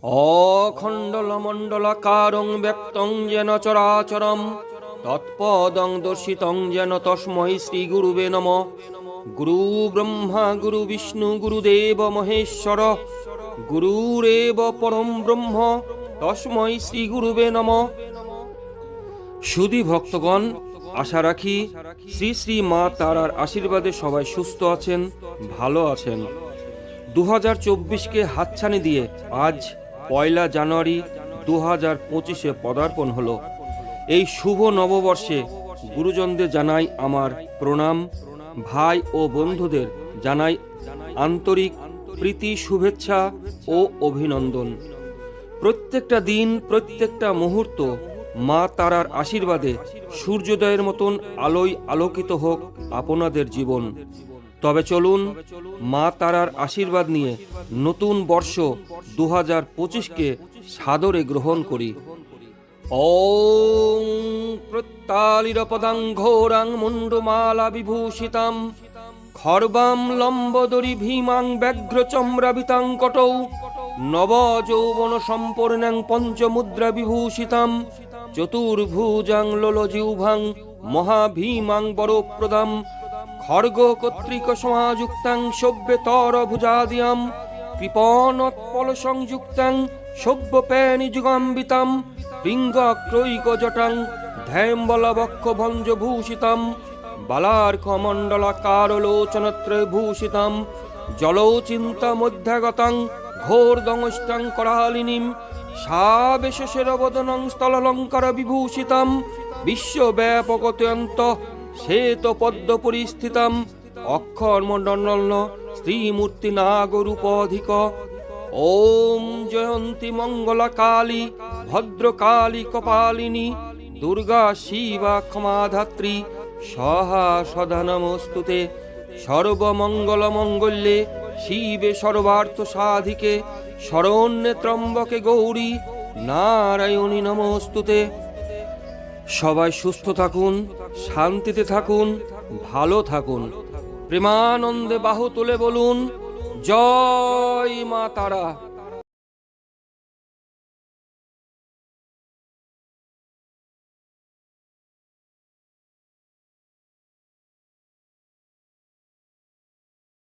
অখণ্ডলমণ্ডলাকারং ব্যক্তং যেন চরাচরম তৎপদং দর্শিতং যেন তস্मै শ্রী গুরুবে নমঃ। গুরু ব্রহ্মা গুরু বিষ্ণু গুরুদেব মহেশ্বর গুরুরেব পরম ব্রহ্ম তস্मै শ্রী গুরুবে নমঃ। সুধী ভক্তগণ, আশা রাখি শ্রী শ্রী মা তারার আশীর্বাদে সবাই সুস্থ আছেন, ভালো আছেন। 2024কে হাতছানি দিয়ে আজ 1 জানুয়ারি 2025 পদার্পণ হলো। এই শুভ নববর্ষে গুরুজনদের জানাই আমার প্রণাম, ভাই ও বন্ধুদের জানাই আন্তরিক প্রীতি, শুভেচ্ছা ও অভিনন্দন। প্রত্যেকটা দিন, প্রত্যেকটা মুহূর্ত মা তারার আশীর্বাদে সূর্যোদয়ের মতন আলোয় আলোকিত হোক আপনাদের জীবন। তবে চলুন মা তারার আশীর্বাদ নিয়ে নতুন বর্ষ 2025কে সাদরে গ্রহণ করি। ওং প্রত্যালিরপদাং ঘোরাং মুন্ডমালা বিভূষিতাম খর্বাম লম্বদরি ভীমাং ব্যাঘ্রচম্রাবিতাং কটৌ নবযৌবন সম্পূর্ণাং পঞ্চমুদ্রা বিভূষিতাম চতুর্ভুজাং লোলজিহ্বাং মহাভীমাং বরপ্রদাম খর্গ কর্তৃক সমাযুক্তাং সভ্যতর ভুজাদিয়াম কৃপণোৎপল সংযুক্তাং সভ্যপেনি যুগাম্বিতাম পিঙ্গক্রৈক জটাং ধ্যাম্বলবক্ষ ভঞ্জভূষিতাম বালার্কমণ্ডলাকারলোচনত্রয় ভূষিতাম জলৌচিন্তা মধ্যাগতাং ঘোরদংষ্টাং করালিনীম সাবেশেরবদনং স্থলালঙ্কার বিভূষিতাম বিশ্বব্যাপকত্যন্ত শ্বেত পদ্ম পরিস্থিতাম অক্ষরমণ্ডল শ্রীমূর্তি নাগরূপধিক। ওম জয়ন্তী মঙ্গলা কালী ভদ্রকালী কপালিনী দুর্গা শিবা ক্ষমাধাত্রী সহা সদা নমস্তুতে। সর্বমঙ্গল মঙ্গল্যে শিবে সর্বার্থ সাধিকে শরণ্যে ত্রম্বকে গৌরী নারায়ণী নমস্তুতে। সবাই সুস্থ থাকুন, শান্তিতে থাকুন, ভালো থাকুন। প্রেমানন্দে বাহু তুলে বলুন জয় মা তারা।